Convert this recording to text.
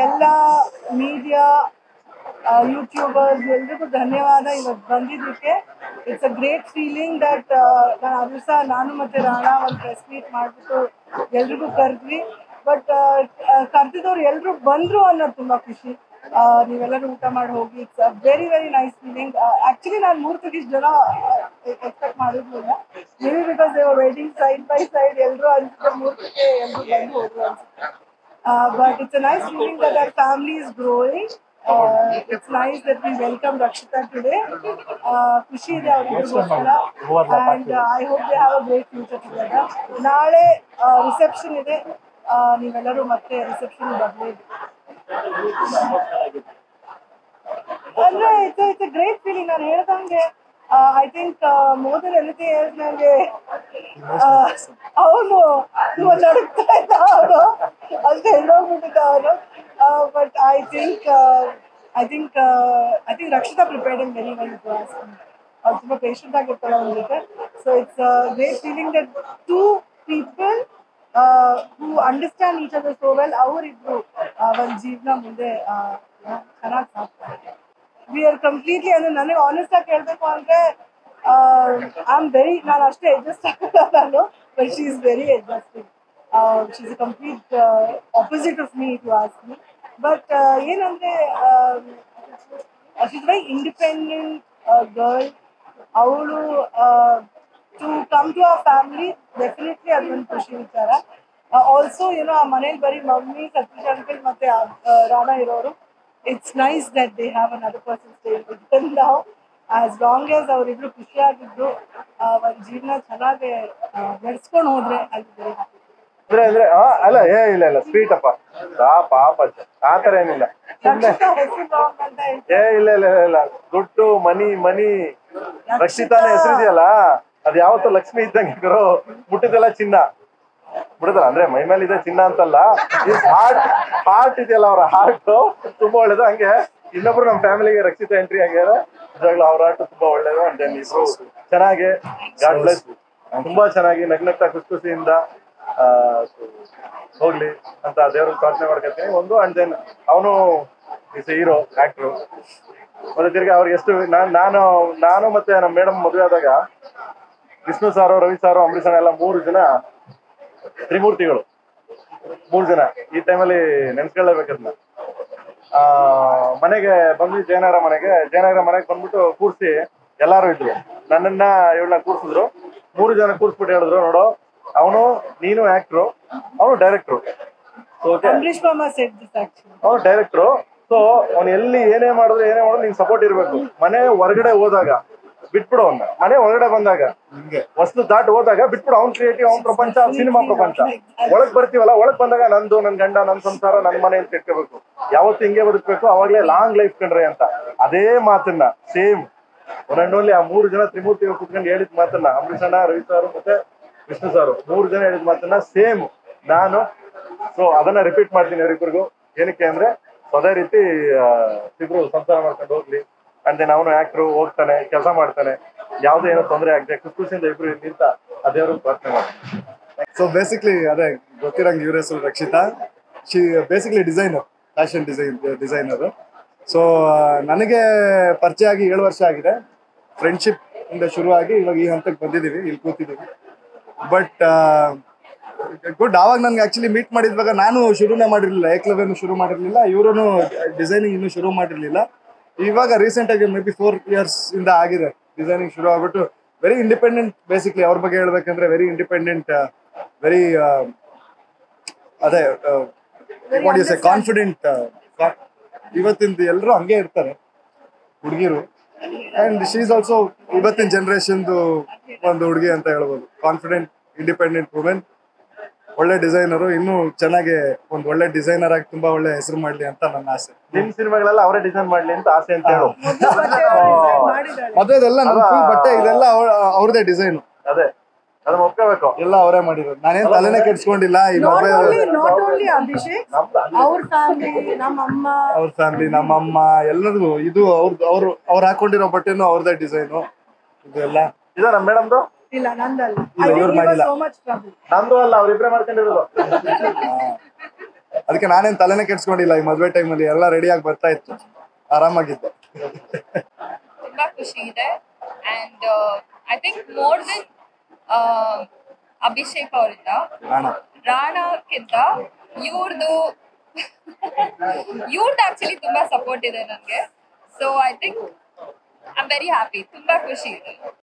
ಎಲ್ಲ media YouTubers ಎಲ್ರಿಗೂ ಧನ್ಯವಾದ ಇವತ್ತು ಬಂದಿದ್ದಕ್ಕೆ. It's a great feeling that ನಾನು ಆ ದಿವಸ ನಾನು ಮತ್ತು ರಾಣಾ ಒಂದು ಪ್ರೆಸ್ ಮೀಟ್ ಮಾಡಿಬಿಟ್ಟು ಎಲ್ರಿಗೂ ಕರೆದ್ವಿ. ಬಟ್ ಕರೆದಿದ್ದವ್ರು ಎಲ್ಲರೂ ಬಂದರು ಅನ್ನೋದು ತುಂಬ ಖುಷಿ. ನೀವೆಲ್ಲರೂ ಊಟ ಮಾಡಿ ಹೋಗಿ. It's a very very nice feeling. Actually ನಾನು 3 ಜನ ಎಕ್ಸ್ಪೆಕ್ಟ್ ಮಾಡಿರ್ಲಿಲ್ಲ. Maybe because they were waiting side by side ಎಲ್ಲರೂ ಅನ್ಸುತ್ತೆ 3 ಎಲ್ಲರೂ ಬಂದು ಹೋದ್ರು ಅನ್ಸುತ್ತೆ. But it's a nice feeling that our family is growing. It's nice that we welcome Rakshita today. Khushi ಇದೆ ಅವರಿಗೋಸ್ಕರ, and I hope they have a great future together. ನಾಳೆ reception ಇದೆ. ನೀವೆಲ್ಲರೂ ಮತ್ತೆ ರಿಸೆಪ್ಷನ್ ಬರಲೇಬೇಕು. ಅಂದ್ರೆ ಇಟ್ಸ್ ಅ ಗ್ರೇಟ್ ಫೀಲಿಂಗ್. ನಾನು ಹೇಳ್ದಂಗೆ I think more than anything else ನನಗೆ ಅವನು ತುಂಬ ನಡುಕ್ತಾ ಇದ್ದ ಅವನು ಅಂತ ಹೇಳೋಗ್ಬಿಟ್ಟಿದ್ದ ಅವನು. But I think Rakshita prepared him very well to ask me. ಅವ್ರು ತುಂಬ ಪೇಷಂಟ್ ಆಗಿರ್ತಾಳೆ ಅವನ ಜೊತೆ. So it's great feeling that two people who understand each other so well ಅವರಿಬ್ರು ಒಂದು ಜೀವನ ಮುಂದೆ ಚೆನ್ನಾಗಿ ಸಾಕ್ತಾರೆ. ವಿ ಆರ್ ಕಂಪ್ಲೀಟ್ಲಿ, ಅಂದರೆ ನನಗೆ ಆನೆಸ್ಟ್ ಆಗಿ ಹೇಳ್ಬೇಕು ಅಂದರೆ ನಾನು ಅಷ್ಟೇ ಅಡ್ಜಸ್ಟ್ ಆಗಲ್ಲ ನಾನು. But she is very adjusting. She is a complete opposite of me to ask me. But ಏನಂದರೆ she is very independent girl. ಅವಳು to come to our family definitely ಅದೊಂದು ಖುಷಿ ವಿಚಾರ. ಆಲ್ಸೋ ಆ ಮನೇಲಿ ಬರೀ ಮಮ್ಮಿ, ಸತೀಶ್ ಅಂಕಲ್ ಮತ್ತು ರಾಣಾ ಇರೋರು. It's nice that they have another person staying with them now. As long as ಅವರಿಬ್ರು ಖುಷಿಯಾಗಿದ್ರು, ಒಂದು ಜೀವನ ಚೆನ್ನಾಗಿ ನಡೆಸ್ಕೊಂಡು ಹೋದ್ರೆ ಅಲ್ಲಿ ವೆರಿ ಹ್ಯಾಪಿ. ಅಂದ್ರೆ ಅಲ್ಲ ಇಲ್ಲ ಸ್ವೀಟ್ ಅಪ್ಪ ಪಾಪ ಆ ತರ ಏನಿಲ್ಲ. ಇಲ್ಲ ದುಡ್ಡು ಮನಿ ರಕ್ಷಿತಾನ ಹೆಸರಿದೆಯಲ್ಲ ಅದು ಯಾವತ್ತೂ ಲಕ್ಷ್ಮಿ ಇದ್ದಂಗೆ ಗುರು. ಮುಟ್ಟಿದೆಲ್ಲ ಚಿನ್ನ ಬಿಡುದಲ್ಲ, ಅಂದ್ರೆ ಮೈ ಮೇಲೆ ಇದೆ ಚಿನ್ನ ಅಂತಲ್ಲ. ಹಾರ್ಟ್ ಇದೆಯಲ್ಲ, ಅವ್ರ ಹಾರ್ಟ್ ತುಂಬಾ ಒಳ್ಳೇದು. ಹಂಗೆ ಇನ್ನೊಬ್ರು ನಮ್ಮ ಫ್ಯಾಮಿಲಿಗೆ ರಕ್ಷಿತಾ ಎಂಟ್ರಿ ಆಗ್ಯಾರ. ನಿಜವಾಗ್ಲೂ ಅವ್ರ ಹಾರ್ಟ್ ತುಂಬಾ ಒಳ್ಳೇದು. ಅಂಡ್ ದೆನ್ ಇಬ್ರು ಚೆನ್ನಾಗಿ ಗಾಡ್ ಬ್ಲೆಸ್ ತುಂಬಾ ಚೆನ್ನಾಗಿ ನಗ್ನಗ್ತಾ ಖುಷಿಯಿಂದ ಹೋಗ್ಲಿ ಅಂತ ದೇವ್ರಿಗೆ ಪ್ರಾರ್ಥನೆ ಮಾಡ್ಕೊತೀನಿ ಒಂದು. ಅಂಡ್ ದೆನ್ ಅವನು ಇಸ್ ಹೀರೋ, ಆಕ್ಟ್ರು. ಮತ್ತೆ ತಿರ್ಗಿ ಅವ್ರಿಗೆ ಎಷ್ಟು ನಾನು ಮತ್ತೆ ನಮ್ಮ ಮೇಡಮ್ ಮದುವೆ ಆದಾಗ ವಿಷ್ಣು ಸಾರು, ರವಿ ಸಾರು, ಅಂಬರೀಷ್ ಎಲ್ಲ 3 ಜನ ತ್ರಿಮೂರ್ತಿಗಳು. 3 ಜನ ಈ ಟೈಮಲ್ಲಿ ನೆನ್ಸ್ಕೊಳ್ಳೇಬೇಕದ್ನ. ಮನೆಗೆ ಬಂದ್ವಿ, ಜಯನಗರ ಮನೆಗೆ ಬಂದ್ಬಿಟ್ಟು ಕೂರ್ಸಿ ಎಲ್ಲಾರು ಇದ್ರು. ಇವಳನ್ನ ಕೂರ್ಸಿದ್ರು. 3 ಜನ ಕೂರ್ಸ್ಬಿಟ್ಟು ಹೇಳಿದ್ರು, ನೋಡು ಅವನು ನೀನು ಆಕ್ಟ್ರು, ಅವನು ಡೈರೆಕ್ಟ್ರು. ಅವನು ಡೈರೆಕ್ಟ್ರು. ಸೊ ಅವ್ನು ಎಲ್ಲಿ ಏನೇ ಮಾಡಿದ್ರು ನಿನ್ ಸಪೋರ್ಟ್ ಇರ್ಬೇಕು. ಮನೆ ಹೊರಗಡೆ ಹೋದಾಗ ಬಿಟ್ಬಿಡು ಅವನ್ನ. ಮನೆ ಒಳಗಡೆ ಬಂದಾಗ ವಸ್ತು ದಾಟ್ ಹೋದಾಗ ಬಿಟ್ಬಿಡು. ಅವ್ನ್ ಕ್ರಿಯೇಟಿವ್, ಅವ್ನ್ ಪ್ರಪಂಚ, ಸಿನಿಮಾ ಪ್ರಪಂಚ. ಒಳಗ್ ಬರ್ತೀವಲ್ಲ, ಒಳಗ್ ಬಂದಾಗ ನಂದು, ನನ್ ಗಂಡ, ನನ್ ಸಂಸಾರ, ನನ್ ಮನೆ ಅಂತ ಇಟ್ಕೋಬೇಕು. ಯಾವತ್ತು ಹಿಂಗೆ ಬದುಕ್ಬೇಕು, ಅವಾಗ್ಲೇ ಲಾಂಗ್ ಲೈಫ್ ಕಂಡ್ರೆ ಅಂತ. ಅದೇ ಮಾತನ್ನ ಸೇಮ್ ಒನ್ ಅಂಡ್ ಓನ್ಲಿ ಆ 3 ಜನ ತ್ರಿಮೂರ್ತಿಗಳು ಕುತ್ಕೊಂಡು ಹೇಳಿದ ಮಾತನ್ನ, ಅಂಬರೀಷ್ ಅಣ್ಣ, ರವಿ ಸಾರು ಮತ್ತೆ ವಿಷ್ಣು ಸಾರು 3 ಜನ ಹೇಳಿದ ಮಾತನ್ನ ಸೇಮ್ ನಾನು ಅದನ್ನ ರಿಪೀಟ್ ಮಾಡ್ತೀನಿ ಅವರಿಬ್ಬರಿಗೂ. ಏನಕ್ಕೆ ಅಂದ್ರೆ ಅದೇ ರೀತಿ ಇಬ್ರು ಸಂಸಾರ ಮಾಡ್ಕೊಂಡು ಹೋಗ್ಲಿ. ಅಂಡ್ ದೆನ್ ಅವನು ಆಕ್ಟ್ರು, ಹೋಗ್ತಾನೆ, ಕೆಲಸ ಮಾಡ್ತಾನೆ, ಯಾವ್ದು ಏನೋ ತೊಂದರೆ ಆಗದೆ ಖುಷಿಯಿಂದ ಇಬ್ರು ನಿಂತ ಅದೇವ್ರು ಪ್ರಾರ್ಥನೆ ಮಾಡ್ತಾರೆ. ಸೊ ಬೇಸಿಕ್ಲಿ ಅದೇ ಗೊತ್ತಿರಂಗೆ ಇವ್ರ ಹೆಸರು Rakshita. She basically designer, fashion designer. So ನನಗೆ ಪರಿಚಯ ಆಗಿ 7 ವರ್ಷ ಆಗಿದೆ. ಫ್ರೆಂಡ್ಶಿಪ್ ಇಂದ ಶುರುವಾಗಿ ಇವಾಗ ಈ ಹಂತಕ್ಕೆ ಬಂದಿದ್ದೀವಿ, ಇಲ್ಲಿ ಕೂತಿದ್ದೀವಿ. But good. ಆವಾಗ ನನ್ಗೆ ಆಕ್ಚುಲಿ ಮೀಟ್ ಮಾಡಿದ್ವಾಗ ನಾನು ಶುರುನೇ ಮಾಡಿರ್ಲಿಲ್ಲ, ಏಕಲವ್ಯನು ಶುರು ಮಾಡಿರ್ಲಿಲ್ಲ, ಇವರು ಡಿಸೈನಿಂಗ್ ಇನ್ನೂ ಶುರು ಮಾಡಿರ್ಲಿಲ್ಲ. ಇವಾಗ ರೀಸೆಂಟ್ ಆಗಿ ಮೇ ಬಿ 4 years ಇಂದ ಆಗಿದೆ ಡಿಸೈನಿಂಗ್ ಶುರು ಆಗ್ಬಿಟ್ಟು. Very independent. ಬೇಸಿಕ್ಲಿ ಅವ್ರ ಬಗ್ಗೆ ಹೇಳ್ಬೇಕಂದ್ರೆ ವೆರಿ ಇಂಡಿಪೆಂಡೆಂಟ್, ವೆರಿ ಅದೇ ಕಾನ್ಫಿಡೆಂಟ್. ಇವತ್ತಿಂದ ಎಲ್ಲರೂ ಹಂಗೆ ಇರ್ತಾರೆ ಹುಡುಗಿರು. ಅಂಡ್ ಶಿ ಈಸ್ ಆಲ್ಸೋ ಇವತ್ತಿನ ಜನರೇಷನ್ದು ಒಂದು ಹುಡುಗಿ ಅಂತ ಹೇಳ್ಬೋದು. ಕಾನ್ಫಿಡೆಂಟ್, ಇಂಡಿಪೆಂಡೆಂಟ್ ವುಮೆನ್, ಒಳ್ಳೆ ಡಿಸೈನರು. ಇನ್ನೂ ಚೆನ್ನಾಗಿ ಒಂದು ಒಳ್ಳೆ ಡಿಸೈನರ್ ಆಗಿ ತುಂಬಾ ಒಳ್ಳೆ ಹೆಸರು ಮಾಡ್ಲಿ ಅಂತ ನನ್ನ ಆಸೆ. ನಿಮ್ ಸಿನಿಮಾಗಳೆಲ್ಲ ಅವರೇ ಡಿಸೈನ್ ಮಾಡ್ಲಿ ಅಂತ ಆಸೆ ಅಂತ ಹೇಳು. ಮದುವೆದೆಲ್ಲ ಬಟ್ಟೆ ಇದೆಲ್ಲ ಅವ್ರದೇ ಡಿಸೈನ್. ಅದೇ ಅದನ್ನ ಒಪ್ಕೋಬೇಕು, ಎಲ್ಲ ಅವರೇ ಮಾಡಿರೋದು. ನಾನೇನ್ ತಲೆನೇ ಕೆಡ್ಸ್ಕೊಂಡಿಲ್ಲ. ಈ ಮದುವೆ ಅವ್ರ ಫ್ಯಾಮಿಲಿ, ನಮ್ಮಮ್ಮ ಎಲ್ಲರಿಗೂ ಇದು ಅವ್ರು ಹಾಕೊಂಡಿರೋ ಬಟ್ಟೆನು ಅವ್ರದೇ ಡಿಸೈನು. ಇದೆಲ್ಲ ಇದು ನಮ್ಮ ಮೇಡಮ್ದು ಇಲ್ಲ, ನಂದಲ್ಲ. ಇವ್ರು ಮಾಡಿಲ್ಲ, ನಮ್ದು ಅಲ್ಲ, ಅವ್ರಿಬ್ರೆ ಮಾಡ್ಕೊಂಡಿರೋದು. ಅದಕ್ಕೆ ನಾನೇನ್ ತಲೆನೇ ಕೆಡ್ಸ್ಕೊಂಡಿಲ್ಲ. ಈ ಮದ್ವೆ ಟೈಮಲ್ಲಿ ಎಲ್ಲ ರೆಡಿಯಾಗಿ ಬರ್ತಾ ಇತ್ತು, ಆರಾಮಾಗಿದ್ದೆ. ತುಂಬಾ ಖುಷಿ ಇದೆ. And I think more then Abhishek ಅವರಿಂದ, ರಾಣಾಕ್ಕಿಂತ ಇವ್ರದ್ದು ಆಕ್ಚುಲಿ ತುಂಬಾ ಸಪೋರ್ಟ್ ಇದೆ ನನಗೆ. So I think I am very happy. ತುಂಬಾ ಖುಷಿ ಇದೆ.